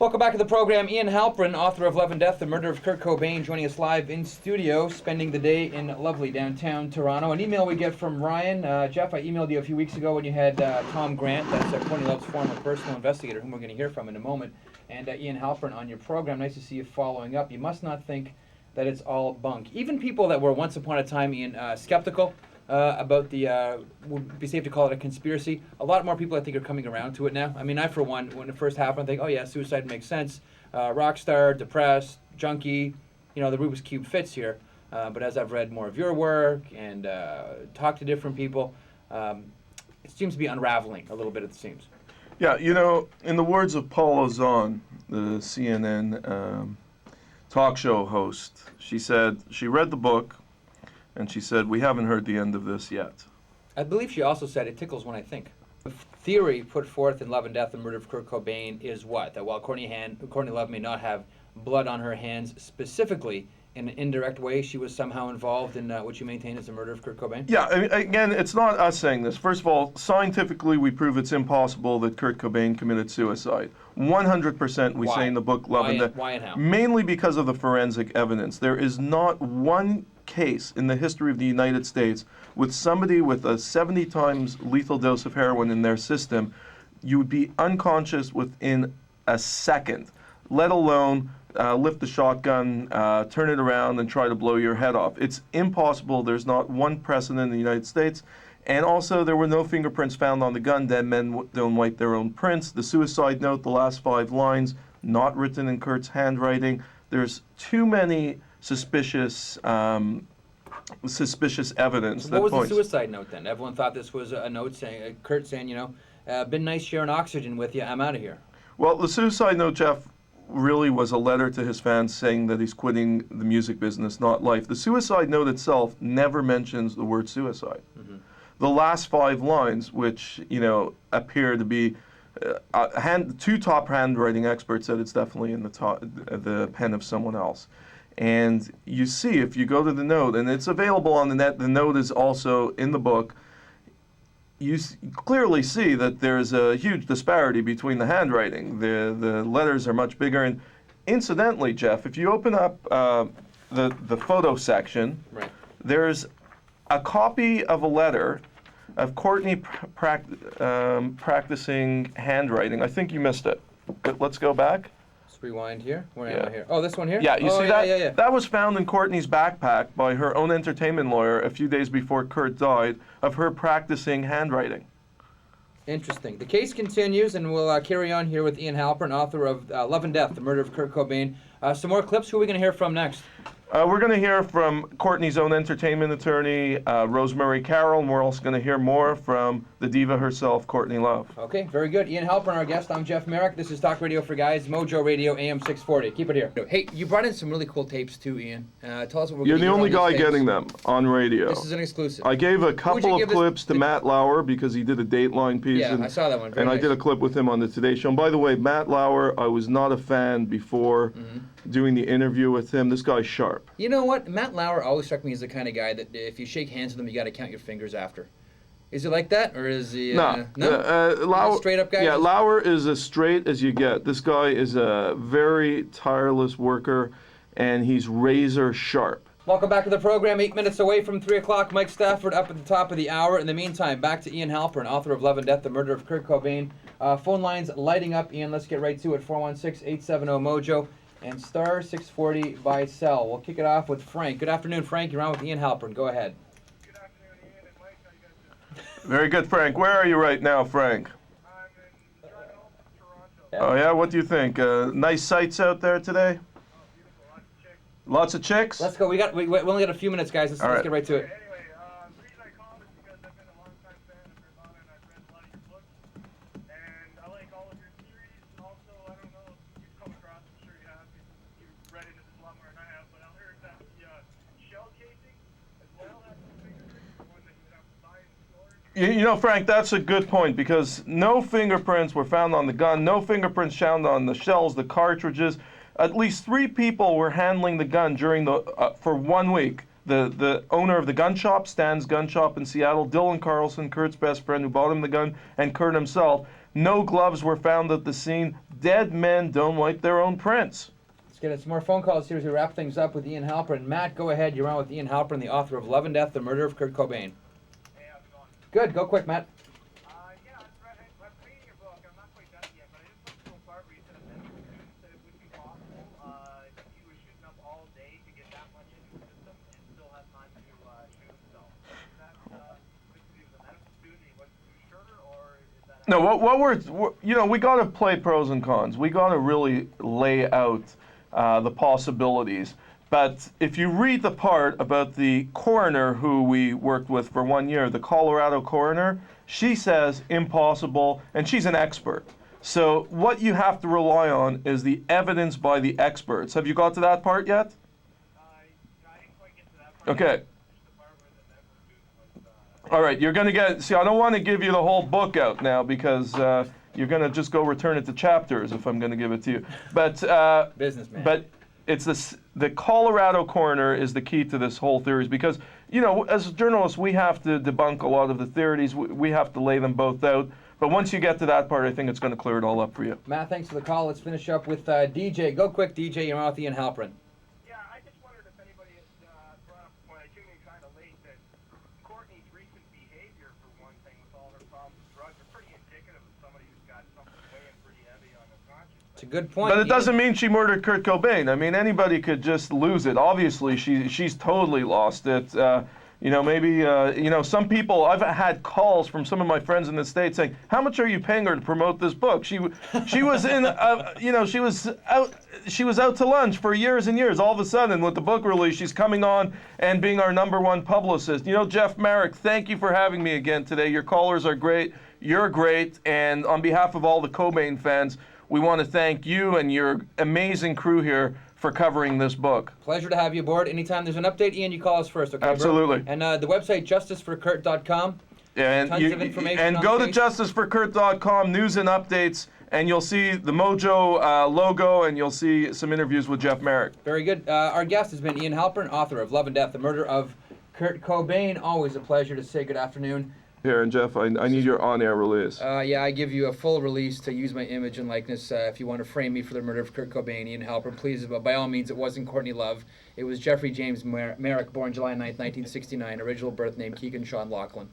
Welcome back to the program. Ian Halperin, author of Love and Death, The Murder of Kurt Cobain, joining us live in studio, spending the day in lovely downtown Toronto. An email we get from Ryan. Jeff, I emailed you a few weeks ago when you had Tom Grant, that's Courtney Love's former personal investigator, whom we're going to hear from in a moment, and Ian Halperin on your program. Nice to see you following up. You must not think that it's all bunk. Even people that were once upon a time, Ian, skeptical about the, would be safe to call it a conspiracy. A lot more people, I think, are coming around to it now. I mean, I, for one, when it first happened, I think, oh yeah, suicide makes sense. Rock star, depressed, junkie, you know, the Rubik's Cube fits here. But as I've read more of your work and talked to different people, it seems to be unraveling a little bit, it seems. Yeah, you know, in the words of Paula Zahn, the CNN talk show host, she said she read the book, and she said, we haven't heard the end of this yet. I believe she also said, it tickles when I think. The theory put forth in Love and Death, The Murder of Kurt Cobain, is what? That while Courtney Love may not have blood on her hands specifically, in an indirect way, she was somehow involved in what you maintain is the murder of Kurt Cobain? Yeah, again, it's not us saying this. First of all, scientifically, we prove it's impossible that Kurt Cobain committed suicide. 100% we say in the book Love and Death. Why and how? Mainly because of the forensic evidence. There is not one case in the history of the United States with somebody with a 70 times lethal dose of heroin in their system, you would be unconscious within a second, let alone lift the shotgun, turn it around, and try to blow your head off. It's impossible. There's not one precedent in the United States. And also, there were no fingerprints found on the gun. Dead men don't wipe their own prints. The suicide note, the last 5 lines, not written in Kurt's handwriting. There's too many suspicious evidence. So what was the suicide note then? Everyone thought this was a note saying, Kurt saying, you know, been nice sharing oxygen with you. I'm out of here. Well, the suicide note, Jeff, really was a letter to his fans saying that he's quitting the music business, not life. The suicide note itself never mentions the word suicide. Mm-hmm. The last 5 lines, which, you know, appear to be two top handwriting experts said it's definitely in the pen of someone else. And you see, if you go to the note, and it's available on the net, the note is also in the book, you clearly see that there's a huge disparity between the handwriting. The letters are much bigger. And incidentally, Jeff, if you open up the photo section, right, there's a copy of a letter of Courtney practicing handwriting. I think you missed it. But let's go back. Let's rewind here. Where am I here? Oh, this one here? Yeah, you see that? Yeah. That was found in Courtney's backpack by her own entertainment lawyer a few days before Kurt died, of her practicing handwriting. Interesting. The case continues, and we'll carry on here with Ian Halperin, author of Love and Death, The Murder of Kurt Cobain. Some more clips. Who are we going to hear from next? We're going to hear from Courtney's own entertainment attorney, Rosemary Carroll, and we're also going to hear more from the diva herself, Courtney Love. Okay, very good. Ian Halperin, our guest. I'm Jeff Merrick. This is Talk Radio for Guys, Mojo Radio, AM 640. Keep it here. Hey, you brought in some really cool tapes too, Ian. Tell us what we're going to You're the only guy tapes. getting them on radio. This is an exclusive. I gave a couple of clips to Matt Lauer because he did a Dateline piece. Yeah, I saw that one. Very and nice. I did a clip with him on the Today Show. And by the way, Matt Lauer, I was not a fan before doing the interview with him. This guy's sharp. You know what? Matt Lauer always struck me as the kind of guy that if you shake hands with him, you got to count your fingers after. Is he like that, or is he? No. Lauer, straight up guy. Yeah, Lauer is as straight as you get. This guy is a very tireless worker, and he's razor sharp. Welcome back to the program. 8 minutes away from 3 o'clock. Mike Stafford up at the top of the hour. In the meantime, back to Ian Halperin, author of Love and Death, The Murder of Kurt Cobain. Phone lines lighting up. Ian, let's get right to it. 416-870-MOJO and star 640 by cell. We'll kick it off with Frank. Good afternoon, Frank. You're on with Ian Halperin. Go ahead. Good afternoon, Ian and Mike. How you guys doing? Very good, Frank. Where are you right now, Frank? I'm driving home from Toronto. Oh, yeah? What do you think? Nice sights out there today? Oh, beautiful. Lots Lots of chicks. of chicks? Let's go. We only got a few minutes, guys. Let's get right to it. Anyway, the reason I called is because I've been a long-time fan of Nirvana and I've read a lot of your books. And I like all of your theories. Also, I don't know if you've come across, I'm sure you have, because you've read into this a lot more than I have, but I heard that the shell casing as well has some fingerprints, the one that you would have to buy in the store. You know, Frank, that's a good point because no fingerprints were found on the gun, no fingerprints found on the shells, the cartridges. At least 3 people were handling the gun during for 1 week. The owner of the gun shop, Stan's Gun Shop in Seattle, Dylan Carlson, Kurt's best friend who bought him the gun, and Kurt himself. No gloves were found at the scene. dead men don't wipe their own prints. Let's get some more phone calls here as we wrap things up with Ian Halperin. Matt, go ahead. You're on with Ian Halperin, the author of Love and Death, The Murder of Kurt Cobain. Hey, how's it going? Good. Go quick, Matt. Yeah, I'm reading your book. I'm not quite done yet, but I just looked to a part where you said a medical student said it would be possible if he was shooting up all day to get that much into his system and still have time to shoot himself. Is that because he was a medical student and he wasn't too sure, or is that... No, we got to play pros and cons. We got to really lay out the possibilities. But if you read the part about the coroner who we worked with for 1 year, the Colorado coroner, she says impossible, and she's an expert. So what you have to rely on is the evidence by the experts. Have you got to that part yet? I didn't quite get to that part. Okay. Just the part where the medical student was... All right, you're going to get... See, I don't want to give you the whole book out now because you're going to just go return it to chapters if I'm going to give it to you. But Businessman. But it's the Colorado coroner is the key to this whole theory because, as journalists, we have to debunk a lot of the theories. We have to lay them both out. But once you get to that part, I think it's going to clear it all up for you. Matt, thanks for the call. Let's finish up with DJ. Go quick, DJ. You're on with Ian Halperin. Yeah, I just wondered if anybody had brought up the point. I tuned in kind of late that Courtney's recent behavior, for one thing, with all her problems with drugs, are pretty indicative of somebody who's got something weighing pretty heavy on their conscience. It's a good point. But it Ian. doesn't mean she murdered Kurt Cobain. I mean, anybody could just lose it. Obviously, she's totally lost it. Maybe some people. I've had calls from some of my friends in the States saying, "How much are you paying her to promote this book?" She was in, she was out to lunch for years and years. All of a sudden, with the book release, she's coming on and being our #1 publicist. Jeff Merrick, thank you for having me again today. Your callers are great. You're great, and on behalf of all the Cobain fans, we want to thank you and your amazing crew here for covering this book. Pleasure to have you aboard. Anytime there's an update, Ian, you call us first, okay? Absolutely. Bro? And the website, justiceforkurt.com. And Tons of information and on go the to page. justiceforkurt.com, news and updates, and you'll see the Mojo logo, and you'll see some interviews with Jeff Merrick. Very good. Our guest has been Ian Halperin, author of Love and Death, The Murder of Kurt Cobain. Always a pleasure to say good afternoon. Here, and Jeff, I need your on-air release. I give you a full release to use my image and likeness if you want to frame me for the murder of Kurt Cobain. Ian Halperin, please, but by all means, it wasn't Courtney Love. It was Jeffrey James Merrick, born July 9th, 1969, original birth name Keegan Sean Laughlin.